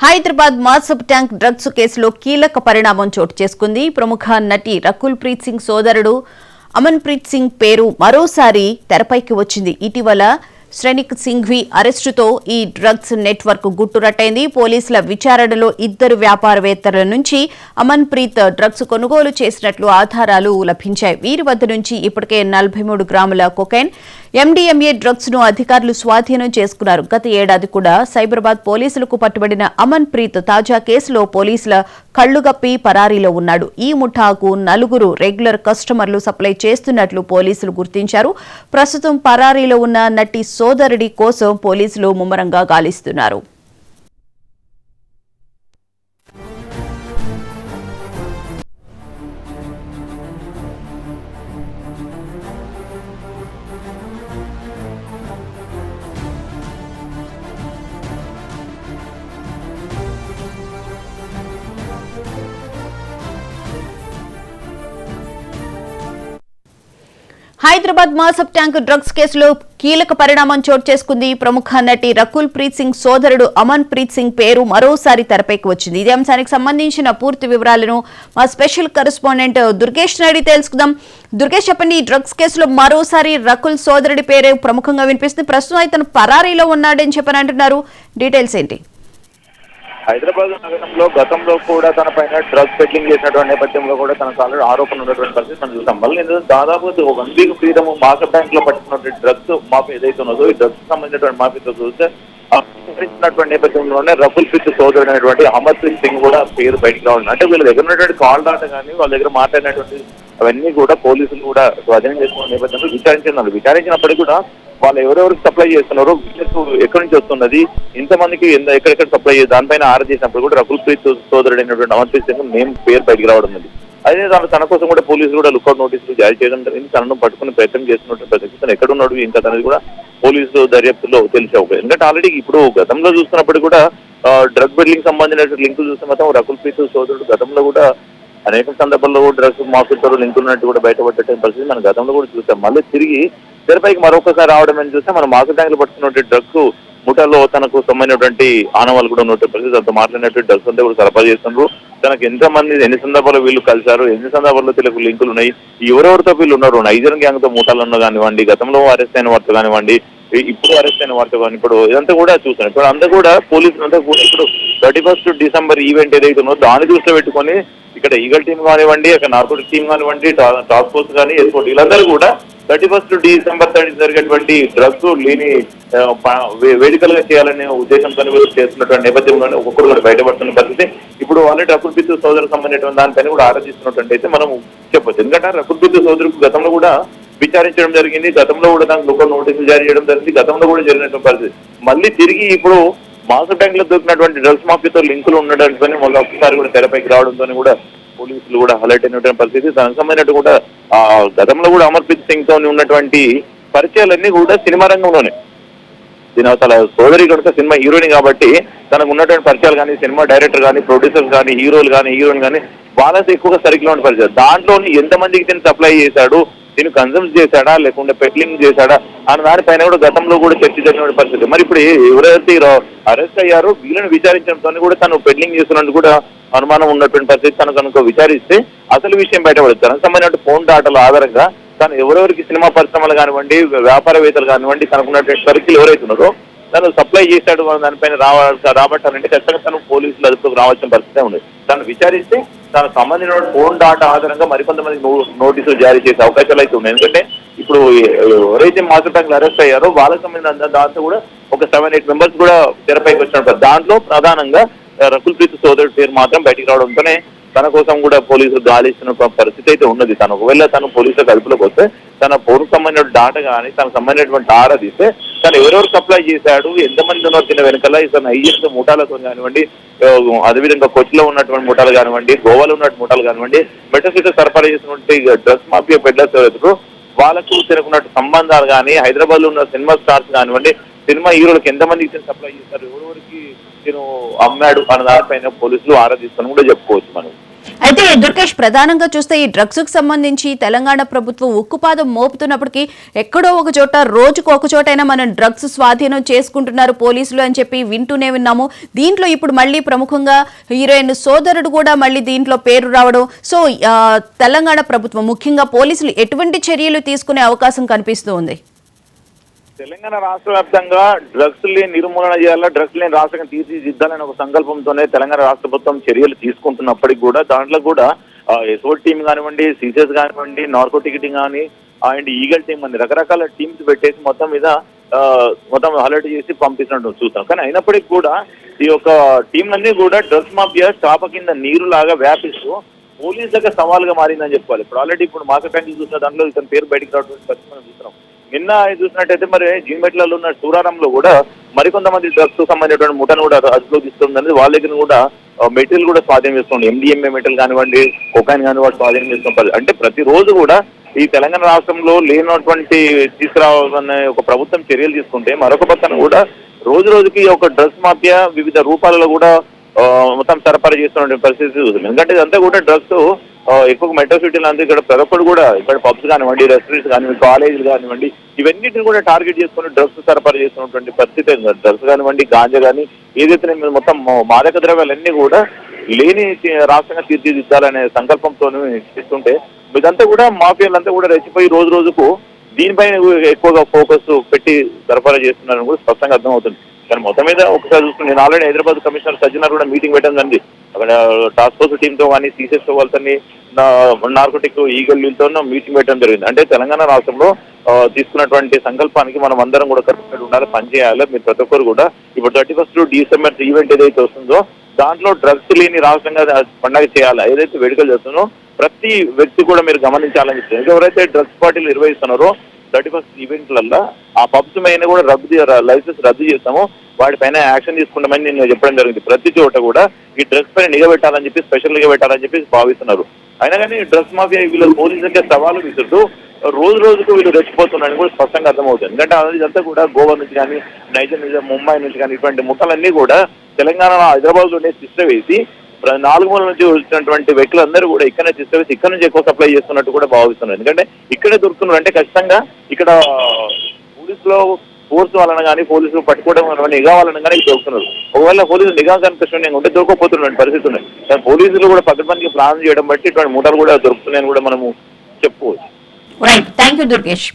Hyderabad Masab tank drugs కేసులో కీలక పరిణామం చోటు చేసుకుంది. ప్రముఖ నటి రకుల్ ప్రీత్ సింగ్ సోదరుడు అమన్ ప్రీత్ సింగ్ పేరు మరోసారి తెరపైకి వచ్చింది. ఇటీవల శ్రేణిక్ సింఘ్వి అరెస్టుతో ఈ డ్రగ్స్ నెట్వర్క్ గుట్టురట్టయింది. పోలీసుల విచారణలో ఇద్దరు వ్యాపారవేత్తల నుంచి అమన్ ప్రీత్ డ్రగ్స్ కొనుగోలు చేసినట్లు ఆధారాలు లభించాయి. వీరి వద్ద నుంచి ఇప్పటికే 43 గ్రాముల కొకైన్, ఎండీఎంఏ డ్రగ్స్ ను అధికారులు స్వాధీనం చేసుకున్నారు. గత ఏడాది కూడా సైబరాబాద్ పోలీసులకు పట్టుబడిన అమన్ ప్రీత్ తాజా కేసులో పోలీసుల కళ్లుగప్పి పరారీలో ఉన్నాడు. ఈ ముఠాకు 4 రెగ్యులర్ కస్టమర్లు సప్లై చేస్తున్నట్లు పోలీసులు గుర్తించారు. ప్రస్తుతం పరారీలో ఉన్న నటి సోదరుడి కోసం పోలీసులు ముమ్మరంగా గాలిస్తున్నారు. హైదరాబాద్ మాసబ్ ట్యాంక్ డ్రగ్స్ కేసులో కీలక పరిణామం చోటు చేసుకుంది. ప్రముఖ నటి రకుల్ ప్రీత్ సింగ్ సోదరుడు అమన్ ప్రీత్ సింగ్ పేరు మరోసారి తెరపైకి వచ్చింది. ఇదే అంశానికి సంబంధించిన పూర్తి వివరాలను మా స్పెషల్ కరెస్పాండెంట్ దుర్గేష్ నాయుడు తెలుసుకుందాం. దుర్గేష్, చెప్పండి, ఈ డ్రగ్స్ కేసులో మరోసారి రకుల్ సోదరుడి పేరే ప్రముఖంగా వినిపిస్తుంది. ప్రస్తుతం అయితే పరారీలో ఉన్నాడని చెప్పని అంటున్నారు. డీటెయిల్స్ ఏంటి? హైదరాబాద్ నగరంలో గతంలో కూడా తన పైన డ్రగ్స్ పెడ్లింగ్ చేసినటువంటి నేపథ్యంలో కూడా తనకు ఆల్రెడీ ఆరోపణలు ఉన్నటువంటి పరిస్థితి మనం చూసాం. మళ్ళీ దాదాపు 1 వీక్ క్రితం మాసబ్ బ్యాంక్ లో పట్టుకున్నటువంటి డ్రగ్స్ మాఫీ ఏదైతే ఉన్నదో ఈ డ్రగ్స్ సంబంధించినటువంటి మాఫీతో చూస్తే అప్పటించినటువంటి నేపథ్యంలోనే రకుల్ ప్రీత్ సోదరుడు అనేటువంటి అమర్ ప్రీత్ సింగ్ కూడా పేరు బయటకు రావాలి. అంటే వీళ్ళ దగ్గర ఉన్నటువంటి కాల్ డాటా కానీ వాళ్ళ దగ్గర మాట్లాడినటువంటి అవన్నీ కూడా పోలీసులు కూడా స్వాధీనం చేసుకున్న నేపథ్యంలో విచారించినప్పటికీ కూడా వాళ్ళు ఎవరెవరికి సప్లై చేస్తున్నారో ఎక్కడి నుంచి వస్తున్నది, ఇంతమందికి ఎక్కడెక్కడ సప్లై చేసి దానిపైన ఆరా చేసినప్పుడు కూడా రకుల్ ప్రీత్ సోదరుడు అయినటువంటి అమర్ ప్రీత్ సింగ్ నేమ్ పేరు బయటకు రావడం ఉంది. అదే తన కోసం కూడా పోలీసులు కూడా లుకౌట్ నోటీసులు జారీ చేయడం జరిగింది. తనను పట్టుకుని ప్రయత్నం చేస్తున్నట్టు ప్రతి తను ఎక్కడున్నాడు ఇంకా అనేది కూడా పోలీసు దర్యాప్తులో తెలిసే. ఎందుకంటే ఆల్రెడీ ఇప్పుడు గతంలో చూస్తున్నప్పుడు కూడా డ్రగ్ పెడ్లింగ్ సంబంధించిన లింకులు చూస్తే మాత్రం రకుల్ ప్రీత్ సోదరుడు గతంలో కూడా అనేక సందర్భాల్లో డ్రగ్స్ మాఫీతో లింకులు ఉన్నట్టు కూడా బయటపడ్డ పరిస్థితి మనం గతంలో కూడా చూసాం. మళ్ళీ తిరిగి తెరపైకి మరొకసారి రావడం అని చూస్తే మనం మాసబ్ ట్యాంక్ లో పట్టుకున్నటువంటి డ్రగ్స్ ముఠాలో తనకు సంబంధించినటువంటి ఆనవాళ్ళు కూడా ఉన్నట్టు పరిస్థితి. అంత మాట్లాడినటువంటి డ్రగ్స్ అంతా కూడా సరఫరా చేస్తున్నారు. తనకు ఎంతమంది ఎన్ని సందర్భాల్లో వీళ్ళు కలిశారు, ఎన్ని సందర్భాల్లో తెలుగు లింకులు ఉన్నాయి, ఎవరెవరితో వీళ్ళు ఉన్నారు, నైజర్ గ్యాంగ్ తో ముఠాలు ఉన్న కానివ్వండి, గతంలో అరెస్ట్ అయిన వార్త కానివ్వండి, ఇప్పుడు అరెస్ట్ అయిన వార్త కానీ ఇప్పుడు ఇదంతా కూడా చూస్తున్నాం. ఇప్పుడు అంతా కూడా పోలీసులు అంతా కూడా ఇప్పుడు 31 డిసెంబర్ ఈవెంట్ ఏదైతే ఉన్నదో దాన్ని దృష్టిలో పెట్టుకొని ఇక్కడ ఈగల్ టీం కానివ్వండి, అక్కడ నార్కోటిక్ టీం కానివ్వండి, టాస్క్ ఫోర్స్ కానీ ఎస్కోట్ వీళ్ళందరూ కూడా 31 డిసెంబర్ జరిగేటువంటి డ్రగ్స్ లేని వేదికలుగా చేయాలనే ఉద్దేశంతో చేస్తున్నటువంటి నేపథ్యంలోనే ఒక్కొక్కరు కూడా బయటపడుతున్న పరిస్థితి. ఇప్పుడు ఆల్రెడీ రకుల్ ప్రీత్ సోదరుకు సంబంధించిన దానిపైన కూడా ఆరాధిస్తున్నట్టు అయితే మనం చెప్పొచ్చు. ఎందుకంటే రకుల్ ప్రీత్ సోదరుకు గతంలో కూడా విచారించడం జరిగింది, గతంలో కూడా దానికి లుకౌట్ నోటీసులు జారీ చేయడం జరిగింది, గతంలో కూడా జరిగినటువంటి పరిస్థితి. మళ్ళీ తిరిగి ఇప్పుడు మాసబ్ బ్యాంక్ లో దొరికినటువంటి డ్రగ్స్ మాఫీతో లింకులు ఉండడానికి మళ్ళీ ఒక్కసారి కూడా తెరపైకి రావడంతో కూడా పోలీసులు కూడా హైలైట్ అయినటువంటి పరిస్థితి. దానికి సంబంధించినట్టు కూడా గతంలో కూడా అమర్ ప్రీత్ సింగ్ తో ఉన్నటువంటి పరిచయాలన్నీ కూడా సినిమా రంగంలోనే. దీని అసలు సోదరి కనుక సినిమా హీరోయిన్ కాబట్టి తనకు ఉన్నటువంటి పరిచయాలు కానీ, సినిమా డైరెక్టర్ కానీ, ప్రొడ్యూసర్స్ కానీ, హీరోలు కానీ, హీరోయిన్ కానీ వాళ్ళతో ఎక్కువగా సరిగ్గా ఉన్న పరిచయాలు. దాంట్లోని ఎంతమందికి దీన్ని సప్లై చేశాడు, దీన్ని కన్సూమ్ చేశాడా లేకుంటే పెడ్లింగ్ చేశాడా అన్న దానిపైన కూడా గతంలో కూడా చర్చ జరిగిన పరిస్థితి. మరి ఇప్పుడు ఎవరైతే అరెస్ట్ అయ్యారో వీళ్ళని విచారించడంతో కూడా తను పెడ్లింగ్ చేస్తున్నట్టు కూడా అనుమానం ఉన్నటువంటి పరిస్థితి. తను కనుక విచారిస్తే అసలు విషయం బయటపడుతుంది. తనకు సంబంధించిన ఫోన్ డాటాల ఆధారంగా తను ఎవరెవరికి సినిమా పరిశ్రమలు కానివ్వండి, వ్యాపారవేత్తలు కానివ్వండి, తనకున్నటువంటి సర్కిల్ ఎవరైతున్నారో తను సప్లై చేశాడు దానిపైన రాబట్టాలంటే ఖచ్చితంగా తను పోలీసులు అదుపులోకి రావాల్సిన పరిస్థితి ఉంది. తను విచారిస్తే తనకు సంబంధించిన ఫోన్ డాటా ఆధారంగా మరికొంతమంది నోటీసులు జారీ చేసే అవకాశాలు అయితే ఉన్నాయి. ఎందుకంటే ఇప్పుడు ఎవరైతే మాసబ్ బ్యాంక్ అరెస్ట్ అయ్యారో వాళ్ళకి సంబంధించిన దాంతో కూడా ఒక 7-8 మెంబర్స్ కూడా తెరపైకి వచ్చినప్పుడు దాంట్లో ప్రధానంగా రకుల్ ప్రీత్ సోదరుడు పేరు మాత్రం బయటికి రావడంతోనే తన కోసం కూడా పోలీసులు గాలిస్తున్న పరిస్థితి అయితే ఉన్నది. తను ఒకవేళ తను పోలీసులకు అదుపులోకి వస్తే తన పౌరుకు సంబంధించిన డాటా కానీ తనకు సంబంధించినటువంటి ఆరా తీస్తే తను ఎవరెవరు సప్లై చేశాడు, ఎంతమంది ఉన్నారు తిన్న వెనకాల ఇతను అయ్యేంత ముఠాలతో కానివ్వండి, అదేవిధంగా కొచ్చిలో ఉన్నటువంటి ముఠాలు కానివ్వండి, గోవాలో ఉన్నటువంటి ముఠాలు కానివ్వండి, మెట్రో సిటీ సరఫరా చేసినటువంటి డ్రగ్స్ మాఫియా పెడ్లర్స్ ఎవరైతే వాళ్ళకు తినకున్నట్టు సంబంధాలు కానీ, హైదరాబాద్ లో ఉన్న సినిమా స్టార్స్ కానివ్వండి, సినిమా హీరోలకు ఎంతమందికి సప్లై చేస్తారు, ఎవరెవరికి నేను అమ్మాడు అన్న దానిపైన పోలీసులు ఆరా తీస్తాను కూడా చెప్పుకోవచ్చు మనం. అయితే దుర్గేష్, ప్రధానంగా చూస్తే ఈ డ్రగ్స్ కు సంబంధించి తెలంగాణ ప్రభుత్వం ఉక్కుపాదం మోపుతున్నప్పటికీ ఎక్కడో ఒక చోట రోజుకు ఒక చోటైనా మనం డ్రగ్స్ స్వాధీనం చేసుకుంటున్నారు పోలీసులు అని చెప్పి వింటూనే విన్నాము. దీంట్లో ఇప్పుడు మళ్ళీ ప్రముఖంగా హీరోయిన్ సోదరుడు కూడా మళ్ళీ దీంట్లో పేరు రావడం. సో తెలంగాణ ప్రభుత్వం ముఖ్యంగా పోలీసులు ఎటువంటి చర్యలు తీసుకునే అవకాశం కనిపిస్తూ ఉంది? తెలంగాణ రాష్ట్ర వ్యాప్తంగా డ్రగ్స్ లేని నిర్మూలన చేయాలా, డ్రగ్స్ లేని రాష్ట్రంగా తీర్చిదిద్దాలనే ఒక సంకల్పంతోనే తెలంగాణ రాష్ట్ర ప్రభుత్వం చర్యలు తీసుకుంటున్నప్పటికీ కూడా దాంట్లో కూడా ఎస్ఓటి టీం కానివ్వండి, సీసెస్ కానివ్వండి, నార్కో టికెటింగ్ కానీ అండ్ ఈగల్ టీం అని రకరకాల టీమ్స్ పెట్టేసి మొత్తం మీద మొత్తం అలర్ట్ చేసి పంపిస్తున్నట్టు చూస్తాం. కానీ అయినప్పటికీ కూడా ఈ యొక్క టీంలన్నీ కూడా డ్రగ్స్ మాఫియా చాప కింద నీరు లాగా వ్యాపిస్తూ పోలీసులకు సవాల్గా మారిందని చెప్పుకోవాలి. ఇప్పుడు ఆల్రెడీ ఇప్పుడు మాస ట్యాంకులు చూసిన దాంట్లో ఇతని పేరు బయటకు రావడం పరిస్థితి మనం చూస్తున్నాం. నిన్న చూసినట్టయితే మరి జీమెట్లలో ఉన్న సూరారంలో కూడా మరికొంతమంది డ్రగ్స్ సంబంధించినటువంటి ముఠను కూడా అదుపులోకి తీసుకుంటుంది. వాళ్ళ దగ్గర కూడా మెటీరియల్ కూడా స్వాధీనం చేసుకోండి, MDMA మెటీరియల్ కానివ్వండి, కొకైన్ కానివ్వండి స్వాధీనం చేసుకోవాలి. అంటే ప్రతిరోజు కూడా ఈ తెలంగాణ రాష్ట్రంలో లేనటువంటి తీసుకురావాలనే ఒక ప్రభుత్వం చర్యలు తీసుకుంటే మరొక పక్కన కూడా రోజు రోజుకి ఒక డ్రగ్స్ మాఫియా వివిధ రూపాలలో కూడా మొత్తం సరఫరా చేస్తున్న పరిస్థితి చూస్తుంది. ఎందుకంటే ఇదంతా కూడా డ్రగ్స్ ఎక్కువ మెట్రో సిటీలో అంతా ఇక్కడ ప్రతి ఒక్కరు కూడా ఇక్కడ పబ్స్ కానివ్వండి, రెస్టారెంట్స్ కానివ్వండి, కాలేజీలు కానివ్వండి, ఇవన్నిటిని కూడా టార్గెట్ చేసుకుని డ్రగ్స్ సరఫరా చేస్తున్నటువంటి పరిస్థితి. డ్రగ్స్ కానివ్వండి, గాంజా కానీ ఏదైతే మొత్తం మాదక ద్రవ్యాలన్నీ కూడా లేని రాష్ట్రంగా తీర్చిదిద్దాలనే సంకల్పంతో చేస్తుంటే ఇదంతా కూడా మాఫియాలంతా కూడా రెచ్చిపోయి రోజు రోజుకు దీనిపైన ఎక్కువగా ఫోకస్ పెట్టి సరఫరా చేస్తున్నారని కూడా స్పష్టంగా అర్థమవుతుంది. కానీ మొత్తం మీద ఒకసారి చూసుకుని నేను ఆల్రెడీ హైదరాబాద్ కమిషనర్ సజ్జనార్ కూడా మీటింగ్ పెట్టిందండి. అక్కడ టాస్క్ ఫోర్స్ టీంతో కానీ సీసెస్ వాళ్ళతో నార్కోటిక్ ఈగల్తో మీటింగ్ పెట్టడం జరిగింది. అంటే తెలంగాణ రాష్ట్రంలో తీసుకున్నటువంటి సంకల్పానికి మనం అందరం కూడా కరెక్ట్గా ఉండాలి, పనిచేయాలి. మీరు ప్రతి ఒక్కరు కూడా ఇప్పుడు 31 డిసెంబర్ ఈవెంట్ ఏదైతే వస్తుందో దాంట్లో డ్రగ్స్ లేని రాష్ట్రంగా పండగ చేయాలి. ఏదైతే వేడుకలు చేస్తుందో ప్రతి వ్యక్తి కూడా మీరు గమనించాలని చెప్తున్నారు. ఎవరైతే డ్రగ్స్ పార్టీలు నిర్వహిస్తున్నారో 31 ఈవెంట్లల్లో ఆ పబ్స్ పైన కూడా లైసెన్స్ రద్దు చేస్తాము, వాటిపైన యాక్షన్ తీసుకుంటామని నేను చెప్పడం జరిగింది. ప్రతి చోట కూడా ఈ డ్రగ్స్ పైన నిఘా పెట్టాలని చెప్పి స్పెషల్ నిఘా పెట్టాలని చెప్పి భావిస్తున్నారు. అయినా కానీ డ్రగ్స్ మాఫియా వీళ్ళు పోలీసులకే సవాలు విసురుతూ రోజు రోజుకు వీళ్ళు రెచ్చిపోతున్నారని కూడా స్పష్టంగా అర్థమవుతుంది. ఎందుకంటే ఇదంతా కూడా గోవా నుంచి కానీ, నైజర్ నుంచి, ముంబై నుంచి కానీ ఇటువంటి ముఠాలన్నీ కూడా తెలంగాణ హైదరాబాద్ లోనే తిష్ట వేసి 4 మూల నుంచి వచ్చినటువంటి వ్యక్తులందరూ కూడా ఇక్కడనే తీసుకువేసి ఇక్కడ నుంచి ఎక్కువ సప్లై చేస్తున్నట్టు కూడా భావిస్తున్నారు. ఎందుకంటే ఇక్కడే దొరుకుతున్నారు అంటే ఖచ్చితంగా ఇక్కడ పోలీసులో ఫోర్స్ వాళ్ళని కానీ పోలీసులు పట్టుకోవడం నిఘా వాళ్ళని కానీ దొరుకుతున్నారు. ఒకవేళ పోలీసులు నిఘా కనిపిస్తున్నాయి ఉంటే దొరకపోతున్నటువంటి పరిస్థితి ఉన్నాయి. కానీ పోలీసులు కూడా పక్కపనికి ప్లాన్ చేయడం బట్టి ఇటువంటి మూటలు కూడా దొరుకుతున్నాయని కూడా మనము చెప్పుకోవచ్చు. Right, thank you Durgesh.